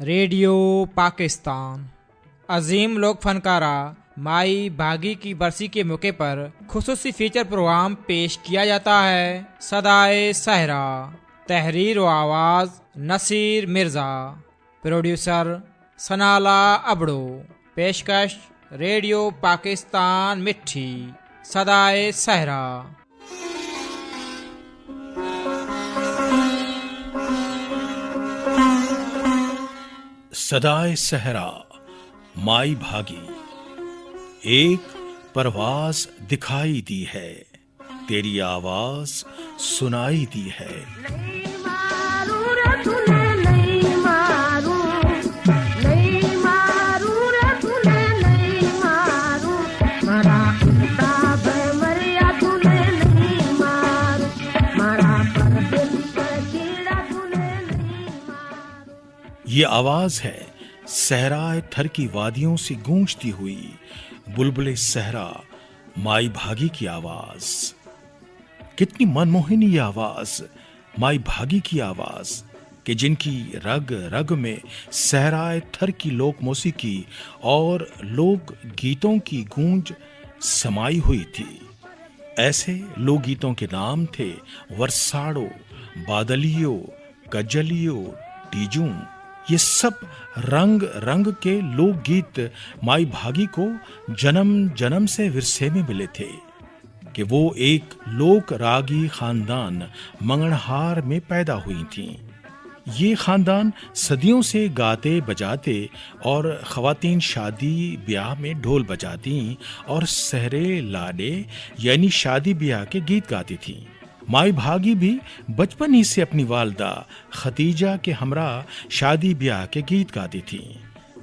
Radio Pakistan अजीम लोक फनकारा माई भागी की बरसी के मौके पर खुसूसी फीचर प्रोग्राम पेश किया जाता है। सदाए सहरा, तहरीर व आवाज़ नसीर मिर्ज़ा, प्रोड्यूसर सनाला अबड़ो, पेशकश रेडियो पाकिस्तान मिट्ठी। सदाए सहरा। सदाए सहरा माई भागी, एक परवाज दिखाई दी है, तेरी आवाज सुनाई दी है। ये आवाज है सहराए थर की वादियों से गूंजती हुई बुलबुले सहरा माई भागी की आवाज। कितनी मनमोहिनी ये आवाज, माई भागी की आवाज कि जिनकी रग रग में सहराए थर की लोक मौसीकी और लोक गीतों की गूंज समाई हुई थी। ऐसे लोक गीतों के नाम थे वर्साड़ो, बादलियो, गजलियो, टीजू। ये सब रंग रंग के लोकगीत माई भागी को जन्म जन्म से विरसे में मिले थे कि वो एक लोक रागी खानदान मंगणहार में पैदा हुई थीं। ये खानदान सदियों से गाते बजाते और खवातीन शादी ब्याह में ढोल बजाती और सहरे लाडे यानी शादी ब्याह के गीत गाती थीं। माई भागी भी बचपन ही से अपनी वालदा खतीजा के हमरा शादी ब्याह के गीत गाती थी।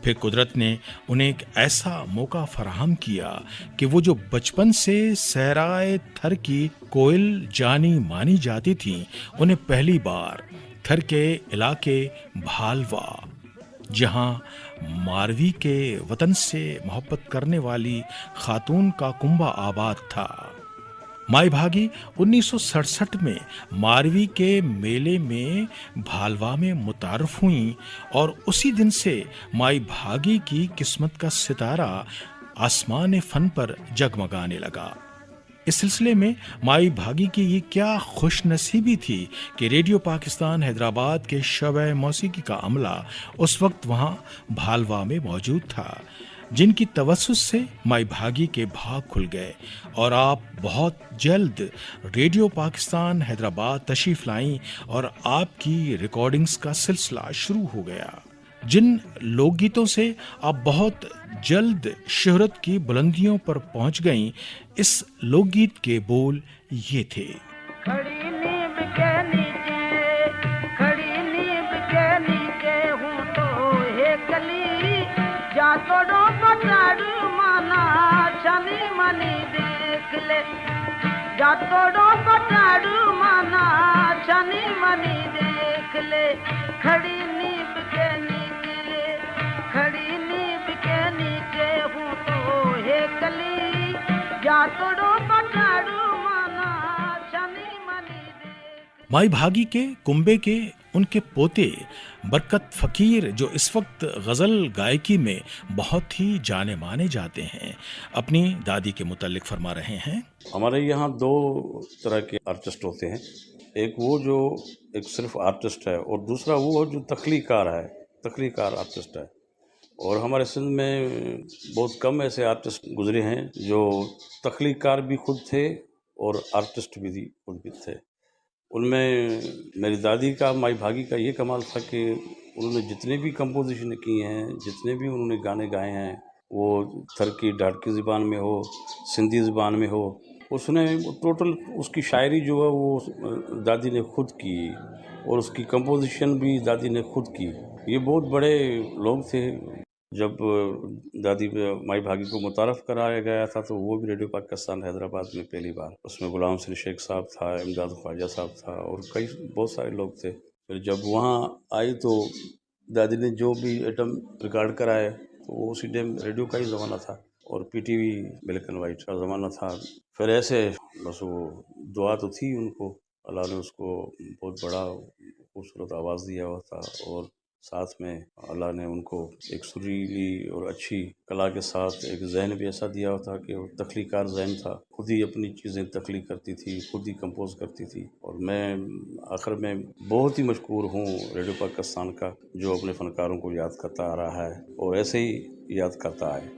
फिर कुदरत ने उन्हें एक ऐसा मौका फराहम किया कि वो जो बचपन से सहराए थर की कोयल जानी मानी जाती थी, उन्हें पहली बार थर के इलाके भालवा, जहां मारवी के वतन से मोहब्बत करने वाली खातून का कुंबा आबाद था। माई भागी 1967 में मारवी के मेले में भालवा में मुतारफ हुई और उसी दिन से माई भागी की किस्मत का सितारा आसमान फन पर जगमगाने लगा। इस सिलसिले में माई भागी की ये क्या खुशनसीबी थी कि रेडियो पाकिस्तान हैदराबाद के शब-ए मौसीकी का अमला उस वक्त वहां भालवा में मौजूद था, जिनकी तवस्सुस से माई भागी के भाग खुल गए और आप बहुत जल्द रेडियो पाकिस्तान हैदराबाद तशरीफ लाई और आपकी रिकॉर्डिंग्स का सिलसिला शुरू हो गया, जिन लोकगीतों से आप बहुत जल्द शोहरत की बुलंदियों पर पहुंच गईं। इस लोकगीत के बोल ये थे। खड़ी नींब के नीचे, खड़ी नींब के नीचे हूँ तो हे कली, जा तोड़ो पटारू माना छनी मनी देख ले, जा तोड़ो पटारू माना छनी मनी देख ले। खड़ी नींब के नीचे, खड़ी नींब के नीचे हूँ तो हे कली, जा तोड़ो पटारू माना छनी मनी देख। माई भागी के कुंबे के उनके पोते बरकत फकीर, जो इस वक्त गजल गायकी में बहुत ही जाने माने जाते हैं, अपनी दादी के मुतालिक फरमा रहे हैं। हमारे यहाँ दो तरह के आर्टिस्ट होते हैं, एक वो जो एक सिर्फ आर्टिस्ट है और दूसरा वो जो तख्लीकार है, तख्लीकार आर्टिस्ट है। और हमारे सिंध में बहुत कम ऐसे आर्टिस्ट गुजरे हैं जो तख्लीकार भी खुद थे और आर्टिस्ट भी खुद भी थे। उनमें मेरी दादी का, माई भागी का ये कमाल था कि उन्होंने जितने भी कंपोजिशन की हैं, जितने भी उन्होंने गाने गाए हैं, वो थर की ढाटकी ज़बान में हो, सिंधी ज़बान में हो, उसने टोटल उसकी शायरी जो है वो दादी ने खुद की और उसकी कंपोजिशन भी दादी ने खुद की। ये बहुत बड़े लोग थे। जब दादी माई भागी को मुतारफ़ कराया गया था तो वो भी रेडियो पाकिस्तान हैदराबाद में पहली बार, उसमें गुलाम सली शेख साहब था, इमदाद ख्वाजा साहब था और कई बहुत सारे लोग थे। फिर जब वहाँ आई तो दादी ने जो भी आइटम रिकॉर्ड कराए तो वो उसी टाइम रेडियो का ही ज़माना था और पीटीवी ब्लैक एंड वाइट का ज़माना था। फिर ऐसे बस वो दुआ तो थी उनको, अल्लाह ने उसको बहुत बड़ा खूबसूरत आवाज़ दिया हुआ था और साथ में अल्लाह ने उनको एक सुरीली और अच्छी कला के साथ एक जहन भी ऐसा दिया था कि वो तख्लीकार जहन था, खुद ही अपनी चीज़ें तख्लीक करती थी, खुद ही कंपोज करती थी। और मैं आखिर में बहुत ही मशकूर हूँ रेडियो पाकिस्तान का, जो अपने फ़नकारों को याद करता आ रहा है और ऐसे ही याद करता है।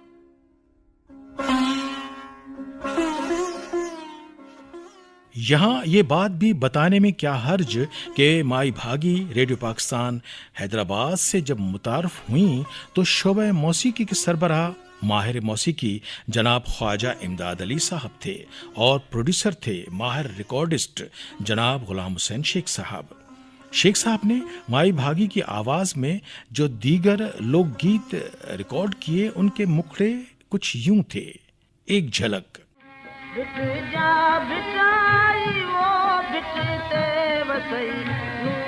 यहाँ ये बात भी बताने में क्या हर्ज कि माई भागी रेडियो पाकिस्तान हैदराबाद से जब मुतारफ हुई तो शोबे मौसीकी के सरबराह माहिर मौसीकी जनाब ख्वाजा इमदाद अली साहब थे और प्रोड्यूसर थे माहिर रिकॉर्डिस्ट जनाब गुलाम हुसैन शेख साहब। शेख साहब ने माई भागी की आवाज में जो दीगर लोकगीत रिकॉर्ड किए उनके मुखड़े कुछ यूं थे। एक झलक। बिट जा बिटाई वो बिटते वसई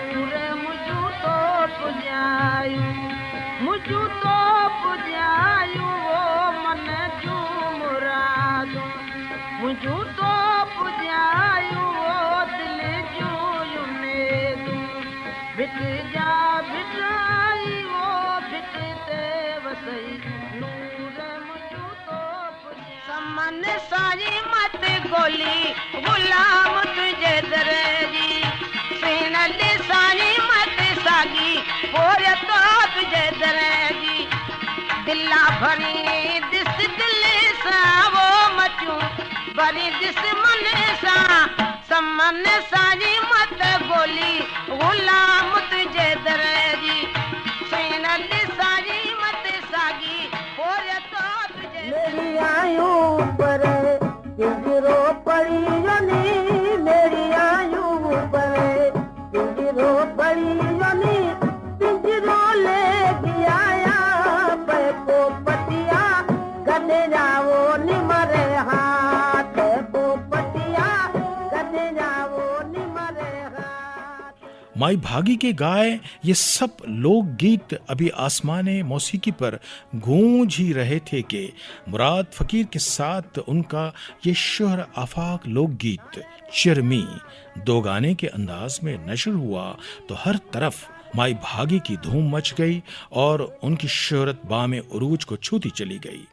नूर मुझू तो पुजायू वो मन जू मुरादू मुझू तो पुजायू वो दिल जू उम्मीदू बिट जा बिटाई वो बिटते वसई नूर मुझू तो समन सारी मत गोली गुलाम तुझे दरेजी सीनली सारी मत सागी पोरे तो तुझे दरेजी दिल्ला भरी दिस दिल सा वो मचू भरी दिस मन सा समन सारी मत गोली गुलाम तुझे दरेजी सीनली सारी मत सागी पोरे तो तुझे मेरी आयु पर पिंजरो पड़ी जनी मेरी आयु पर पिंजरो पड़ी जनी पिंजरो ले आया पैको पटिया गने जाओ निमरे हाथ पैको पटिया गने जाओ निमरे हाथ। माई भागी के गाए ये सब लोकगीत अभी आसमाने मौसीकी पर गूंज ही रहे थे कि मुराद फकीर के साथ उनका ये शोहर आफाक लोकगीत चिरमी दो गाने के अंदाज में नशर हुआ तो हर तरफ माई भागी की धूम मच गई और उनकी शोहरत बामे उरूज को छूती चली गई।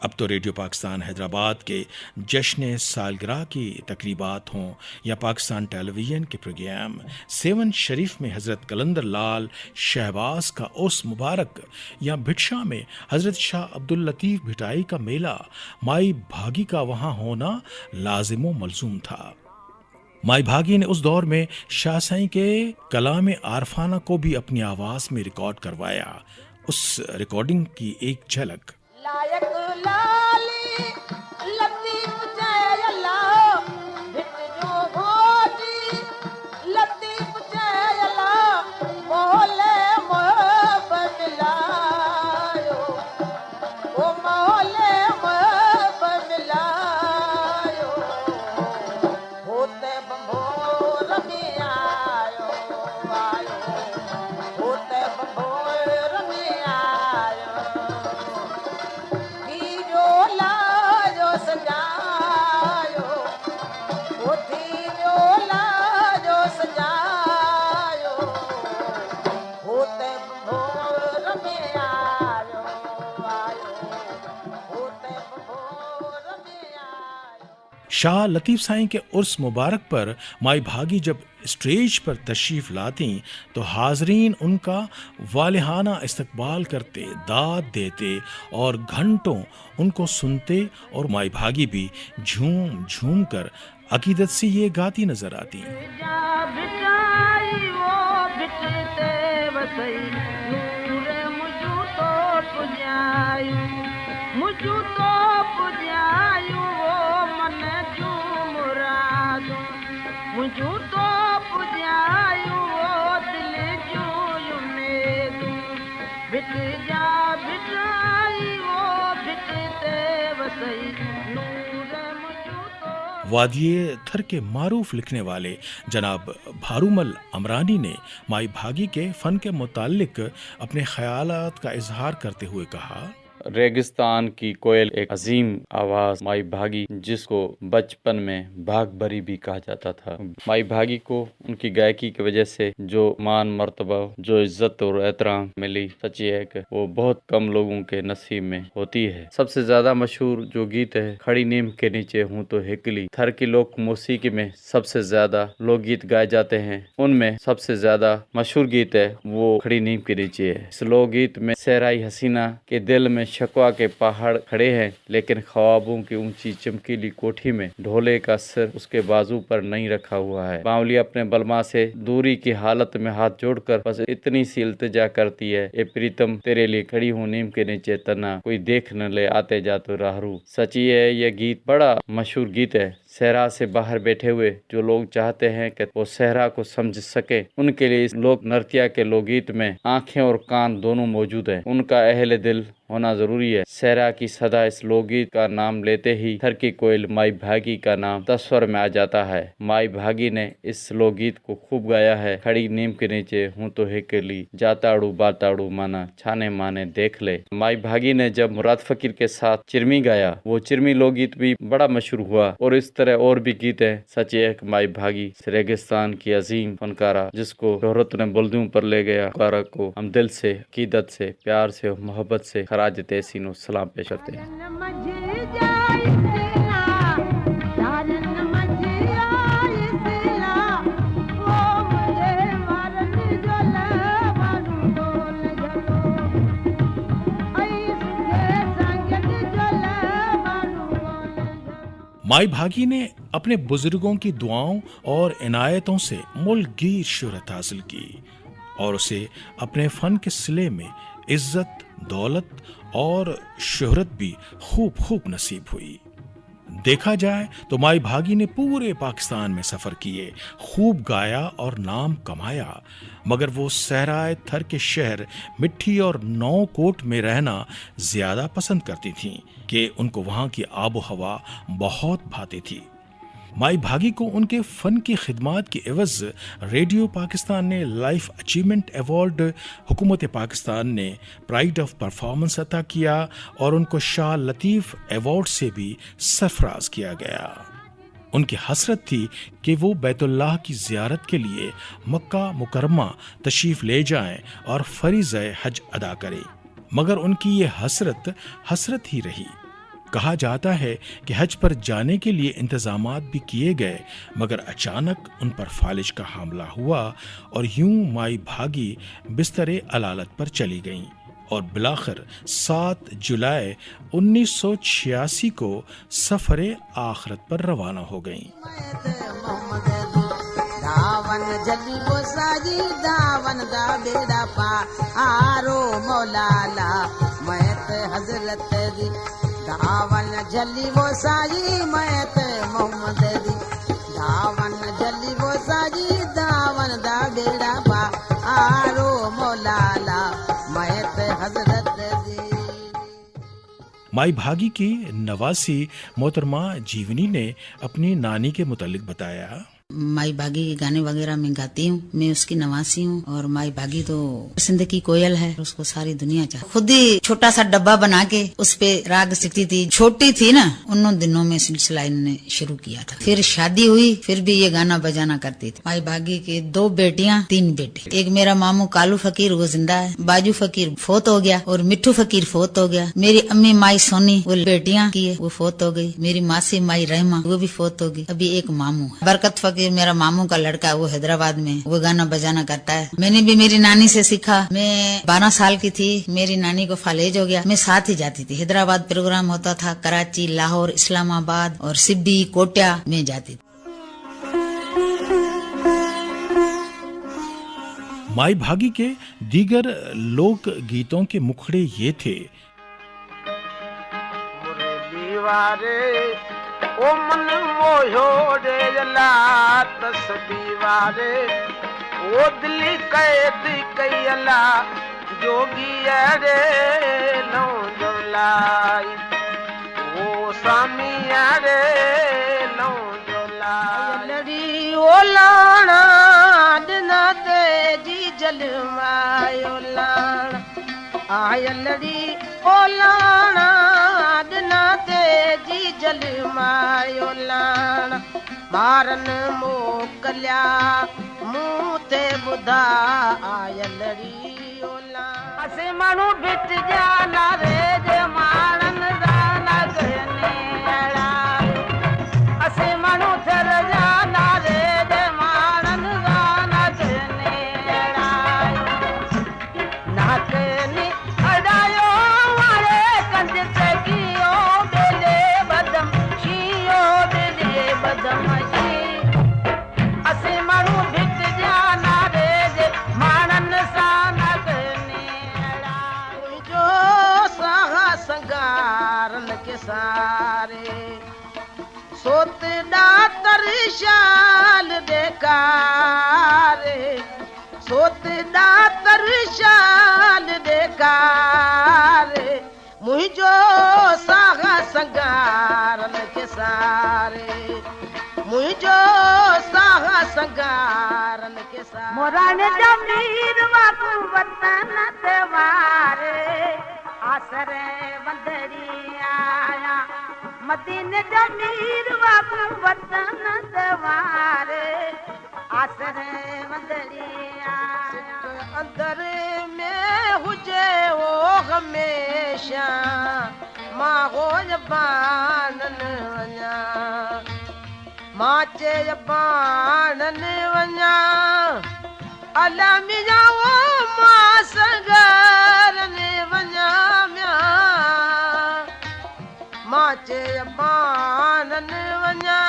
अब तो रेडियो पाकिस्तान हैदराबाद के जश्न सालगिरह की तकरीबात हों या पाकिस्तान टेलीविज़न के प्रोग्राम सेवन शरीफ में हज़रत कलंदर लाल शहबाज का उर्स मुबारक या भिक्षा में हज़रत शाह अब्दुल लतीफ़ भिटाई का मेला, माई भागी का वहाँ होना लाजिमो मलजूम था। माई भागी ने उस दौर में शाह साईं के कलाम आरफाना को भी अपनी आवाज़ में रिकॉर्ड करवाया। उस रिकॉर्डिंग की एक झलक। लायक लाली लतीफ चैला भिट जो भोजी लतीफ चैला मोहले मोहब्बत लायो ओ मोहले मोहब्बत लायो होते बंभोर में आयो होते बंभोर में आयो शाह लतीफ़ साईं के उर्स मुबारक पर माई भागी जब स्टेज पर तशरीफ़ लाती तो हाजरीन उनका वालिहाना इस्तकबाल करते, दाद देते और घंटों उनको सुनते और माई भागी भी झूम झूम कर अकीदत से ये गाती नजर आती। मुझू तो पुजायू वो मन जू मुरादू मुझू तो भिट जा भिटाई वो भिटते वसई नूर मुझू तो। वादिये थर के मारूफ लिखने वाले जनाब भारूमल अमरानी ने माई भागी के फन के मुतालिक अपने ख्यालात का इजहार करते हुए कहा, रेगिस्तान की कोयल एक अजीम आवाज माई भागी, जिसको बचपन में भाग भरी भी कहा जाता था। माई भागी को उनकी गायकी की वजह से जो मान मर्तबा, जो इज्जत और एहतराम मिली, सच्ची है कि वो बहुत कम लोगों के नसीब में होती है। सबसे ज्यादा मशहूर जो गीत है खड़ी नीम के नीचे हूँ तो हिकली, थर की लोक मौसीकी में सबसे ज्यादा लोकगीत गाए जाते हैं। उनमें सबसे ज्यादा मशहूर गीत है वो खड़ी नीम के नीचे है। इस लोकगीत में सहराई हसीना के दिल में शकवा के पहाड़ खड़े हैं, लेकिन ख्वाबों की ऊंची चमकीली कोठी में ढोले का सिर उसके बाजू पर नहीं रखा हुआ है। बावली अपने बलमा से दूरी की हालत में हाथ जोड़कर बस इतनी सी इल्तिजा करती है, ए प्रीतम तेरे लिए खड़ी हूँ नीम के नीचे तना, कोई देख न ले आते जा तो राहरू। सच्ची है यह गीत बड़ा मशहूर गीत है। सहरा से बाहर बैठे हुए जो लोग चाहते हैं कि वो सहरा को समझ सके, उनके लिए इस लोक नृत्य के लोकगीत में आंखें और कान दोनों मौजूद हैं। उनका अहले दिल होना जरूरी है। सहरा की सदा इस लोकगीत का नाम लेते ही थर की कोयल माई भागी का नाम तस्वर में आ जाता है। माई भागी ने इस लोकगीत को खूब गाया है। खड़ी नीम के नीचे हूँ तो हिकली, जाताड़ू बाताड़ू माना छाने माने देख ले। माई भागी ने जब मुराद फकीर के साथ चिरमी गाया, वो चिरमी लोकगीत भी बड़ा मशहूर हुआ। और इस तरह और भी गीत है। सच एक माई भागी रेगिस्तान की अजीम फनकारा, जिसको शोहरत ने बुलंदियों पर ले गया, फनकारा को हम दिल से, अकीदत से, प्यार से और मोहब्बत से खराज तहसीन सलाम पेश करते हैं। माई भागी ने अपने बुजुर्गों की दुआओं और इनायतों से मुल्कगीर शोहरत हासिल की और उसे अपने फन के सिले में इज्जत, दौलत और शोहरत भी खूब नसीब हुई। देखा जाए तो माई भागी ने पूरे पाकिस्तान में सफर किए, खूब गाया और नाम कमाया, मगर वो सहराए थर के शहर मिट्टी और नौकोट में रहना ज्यादा पसंद करती थीं कि उनको वहां की आबो हवा बहुत भाती थी। माई भागी को उनके फन की खिदमात की एवज रेडियो पाकिस्तान ने लाइफ अचीवमेंट अवार्ड, हुकूमत पाकिस्तान ने प्राइड ऑफ परफॉर्मेंस अता किया और उनको शाह लतीफ़ अवार्ड से भी सरफराज किया गया। उनकी हसरत थी कि वो बैतुल्लाह की ज़ियारत के लिए मक्का मुकरमा तशरीफ़ ले जाएं और फरीज़े हज अदा करें, मगर उनकी ये हसरत ही रही। कहा जाता है कि हज पर जाने के लिए इंतजामात भी किए गए, मगर अचानक उन पर फालिज का हमला हुआ और यूं माई भागी बिस्तरे अलालत पर चली गईं और बिलाखिर 7 जुलाई 1986 को सफरे आखिरत पर रवाना हो गईं। दावन जली वो साजी दावन दा बेड़ा पारो मौलाला मैत हजरत दी, दावन जली वो साजी मैत मोहम्मद दी, दावन जली वो साजी दावन दा बेड़ा पारो मौलाला मैत हजरत दी। माई भागी की नवासी मोहतरमा जीवनी ने अपनी नानी के मुतालिक बताया, माई भागी के गाने वगैरह मैं गाती हूँ, मैं उसकी नवासी हूँ और माई भागी तो सिंध की कोयल है, उसको सारी दुनिया चाहती। खुद ही छोटा सा डब्बा बना के उस पे राग सीखती थी, छोटी थी ना, उन दिनों में सिलसिला इन्होंने शुरू किया था। फिर शादी हुई, फिर भी ये गाना बजाना करती थी। माई भागी के 2 बेटियां 3 बेटे। एक मेरा मामू कालू फकीर वो जिंदा है, बाजू फकीर फोत हो गया और मिट्टू फकीर फोत हो गया। मेरी अम्मी माई सोनी वो बेटियां की है, वो फोत हो गई। मेरी मासी माई रहमा वो भी फोत हो गई। अभी एक मामू है बरकत फकीर, मेरा मामू का लड़का, वो हैदराबाद में वो गाना बजाना करता है। मैंने भी मेरी नानी से सीखा। मैं 12 साल की थी, मेरी नानी को फालेज हो गया, मैं साथ ही जाती थी। हैदराबाद प्रोग्राम होता था, कराची, लाहौर, इस्लामाबाद और सिब्बी, कोटिया में जाती थी। माई भागी के दीगर लोक गीतों के मुखड़े ये थे, ओ मन मोहो रे अला तस्बीवारे ओ दिल कैद कई अला जोगी अरे लो जोलाई ओ स्वामी अरे लो जोलाई लड़ी ओ लाना दिना ते जी जलमायो लाना आय लड़ी ओ लाना दिना ते जी जलमायो लाना मारन मोकलिया मुंह ते बुधा आय लड़ी असे माण्हू बिट जाला रे जे मारन जाला गने अड़ा असे माण्हू थर जाला रे जे मारन जाला गने अड़ा नाकनी अडायो वारे कंद सगियो बेले बदम शियो बेले बदम असे माण्हू बिट जाला रे जे मारन साना संगारन के सारे सोत दातर शाल देकारे सोत दातर शाल देकारे मुझो सागा संगारन के सारे मुझो सागा संगारन के सारे मोराने जमीर वाकु वतन तेवारे आसरे बंदरी आया मदीने जमीर वाकु वतन दवारे आसरे बंदरी आया अंदर में हुजे वो हमेशा मां हो जबानन वञा मां चे जबानन वञा अला मिया वो मां सगरन वञा माचे बानन वञा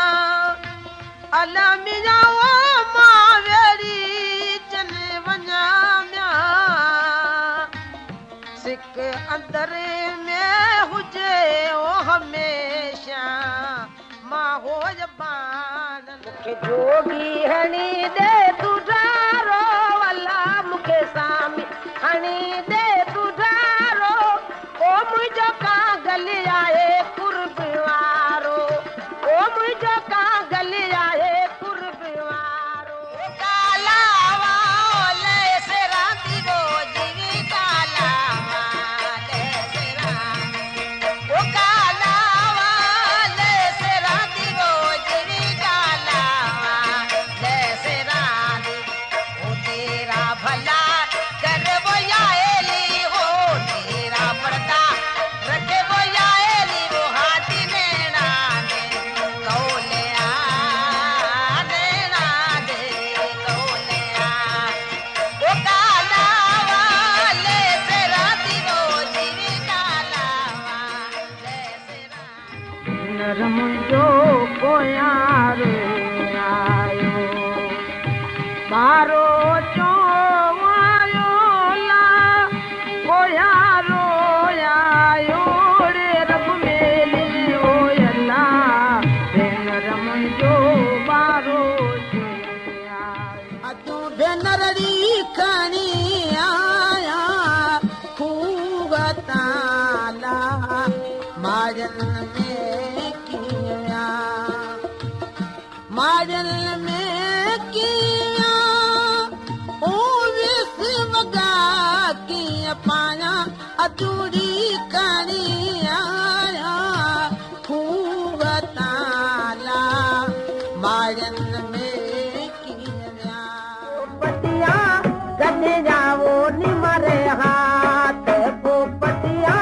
अला मिया वो मां वेड़ी चन वञा म्या सिक अंदर में हुजे ओ हमेशा मां हो जबानन मुखे जोगी हणी दे तुझारो अला मुखे सामी हणी दे तुझारो ओ मुझो का गली आए कुर्बवारो ओ मुझो का गली आए कुर्बवारो काला वाले से राती वो जीवी काला वाले से राती ओ काला वाले से राती वो जीवी काला वाले से राती ओ तेरा भला कर वो आएली हो तेरा पर्दा रखे वो आएली वो हाथी नैना दे कौले आ नैना दे कौले आ वो काला वाले से राती वो जीवी काला वाले से राती नरम जो कोयार आयो बारो चो माजन में किया ओ विस वगा की पाया अधूरी कणी आया खूब ताला माजन में किया पटिया गने जाओ निमरे हाथ पोपटिया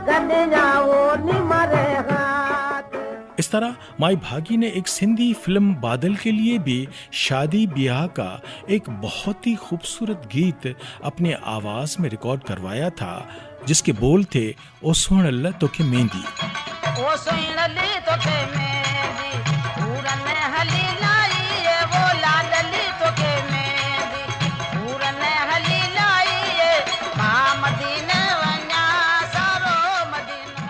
गने जाओ निमरे हाथ। इस तरह माई भागी ने एक सिंधी फिल्म बादल के लिए भी शादी ब्याह का एक बहुत ही खूबसूरत गीत अपने आवाज में रिकॉर्ड करवाया था, जिसके बोल थे ओ सोहणल तोखे मेहंदी। ओ सोहणल तोखे मेहंदी पूरन हली लाई वो लाडली तोखे मेहंदी पूरन हली लाई मां मदीने वञा सारो मदीनो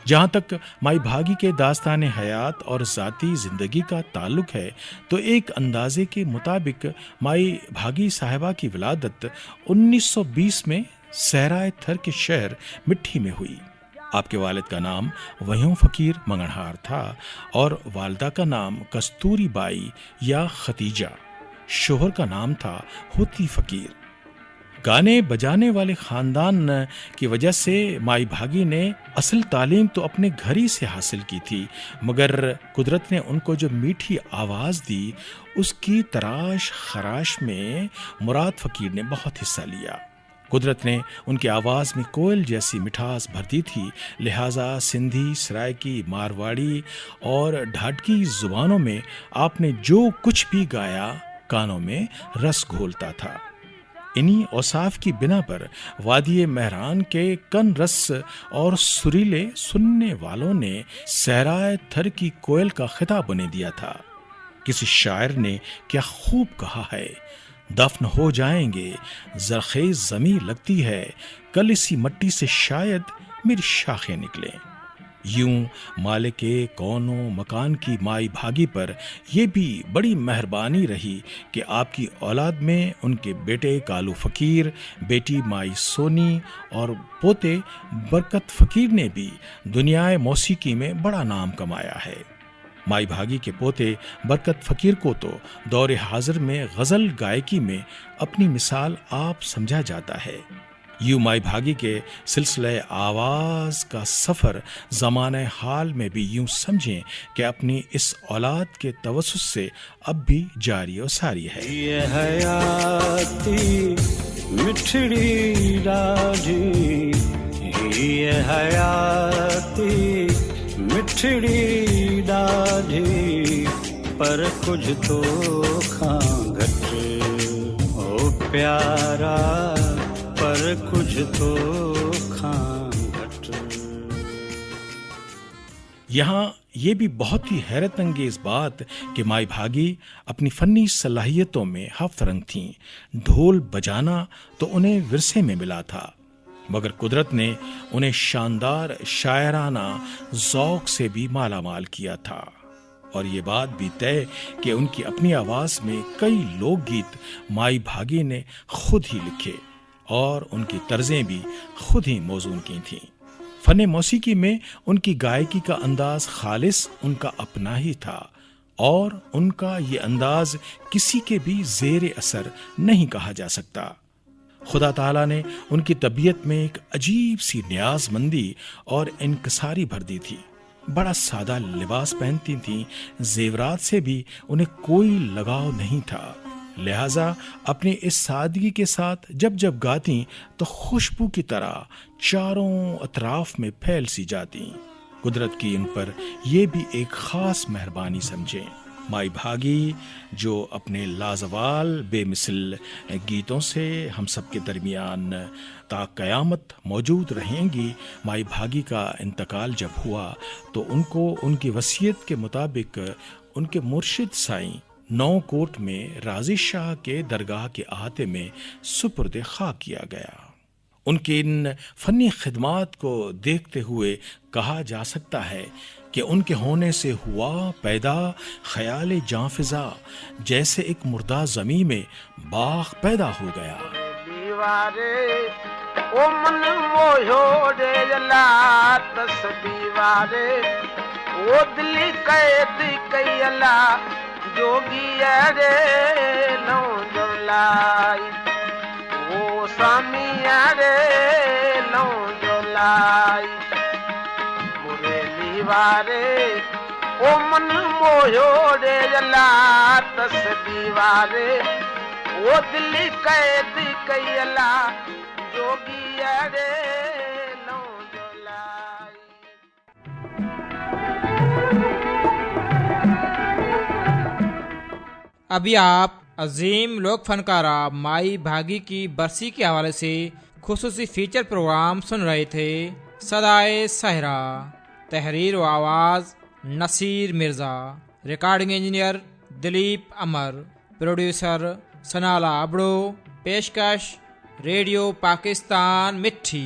जहां तक माई भागी के दास्तान हयात और ज़ाती ज़िंदगी का ताल्लुक है तो एक अंदाजे के मुताबिक माई भागी साहिबा की विलादत 1920 में सहराए थर के शहर मिट्टी में हुई। आपके वालिद का नाम वहीं फकीर मंगनहार था और वालदा का नाम कस्तूरी बाई या खतीजा। शोहर का नाम था होती फकीर। गाने बजाने वाले खानदान की वजह से माई भागी ने असल तालीम तो अपने घर ही से हासिल की थी, मगर कुदरत ने उनको जो मीठी आवाज़ दी उसकी तराश खराश में मुराद फकीर ने बहुत हिस्सा लिया। कुदरत ने उनकी आवाज़ में कोयल जैसी मिठास भर दी थी, लिहाजा सिंधी, सराइकी, मारवाड़ी और ढाडकी जुबानों में आपने जो कुछ भी गाया कानों में रस घोलता था। इन्हीं औसाफ की बिना पर वादिये मेहरान के कन रस और सुरीले सुनने वालों ने सहराए थर की कोयल का खिताब उन्हें दिया था। किसी शायर ने क्या खूब कहा है, दफन हो जाएंगे जरखेज जमी लगती है, कल इसी मट्टी से शायद मेरी शाखें निकलें। यूं मालिके कौनो मकान की माई भागी पर यह भी बड़ी मेहरबानी रही कि आपकी औलाद में उनके बेटे कालू फकीर, बेटी माई सोनी और पोते बरकत फकीर ने भी दुनियाए मौसीकी में बड़ा नाम कमाया है। माई भागी के पोते बरकत फकीर को तो दौरे हाजिर में गज़ल गायकी में अपनी मिसाल आप समझा जाता है। यूं माई भागी के सिलसिले आवाज़ का सफ़र ज़माने हाल में भी यूं समझें कि अपनी इस औलाद के तवस्सुस से अब भी जारी और सारी है। ये हयाती मिठड़ी राजी, ये हयाती मिठड़ी राजी, पर कुछ तो खांगट हो प्यारा, पर कुछ तो खांगट। यहाँ ये भी बहुत ही हैरत अंगेज बात कि माई भागी अपनी फन्नी सलाहियतों में हफ्त रंग थीं। ढोल बजाना तो उन्हें विरसे में मिला था, मगर कुदरत ने उन्हें शानदार शायराना ज़ौक़ से भी माला माल किया था। और ये बात भी तय कि उनकी अपनी आवाज़ में कई लोकगीत माई भागी ने खुद ही लिखे और उनकी तर्जें भी खुद ही मौजून की थीं। फन मौसीकी में उनकी गायकी का अंदाज खालिस उनका अपना ही था और उनका ये अंदाज किसी के भी ज़ेर असर नहीं कहा जा सकता। खुदा ताला ने उनकी तबीयत में एक अजीब सी न्याज़मंदी और इनकसारी भर दी थी। बड़ा सादा लिबास पहनती थीं, जेवरात से भी उन्हें कोई लगाव नहीं था। लिहाजा अपनी इस सादगी के साथ जब जब गाती तो खुशबू की तरह चारों अतराफ में फैल सी जाती। कुदरत की इन पर यह भी एक खास मेहरबानी समझें। माई भागी जो अपने लाजवाल बेमिसल गीतों से हम सब के दरमियान ता क़यामत मौजूद रहेंगी, माई भागी का इंतकाल जब हुआ तो उनको उनकी वसीयत के मुताबिक उनके मुर्शिद साईं नौकोट में राजी शाह के दरगाह के अहाते में सुपुर्द खाक किया गया। उनके इन फनी खिदमात को देखते हुए कहा जा सकता है कि उनके होने से हुआ पैदा ख्याल जाफिजा, जैसे एक मुर्दा जमी में बाग पैदा हो गया। दीवारे ओ मन मोयो रे जला तस्बीवारे ओ दिल कैद कैला जोगी रे नो जोलाई ओ स्वामी रे नो जोलाई मुरे वारे ओ मन मोयो रे जला तस्बीवारे ओ दिल कैद कैला जोगी रे नो जोलाई। अभी आप अजीम लोक फनकारा माई भागी की बरसी के हवाले से खुसूसी फीचर प्रोग्राम सुन रहे थे। सदाए सहरा, तहरीर व आवाज़ नसीर मिर्ज़ा, रिकॉर्डिंग इंजीनियर दिलीप अमर, प्रोड्यूसर सनाला अबड़ो, पेशकश रेडियो पाकिस्तान मिट्ठी।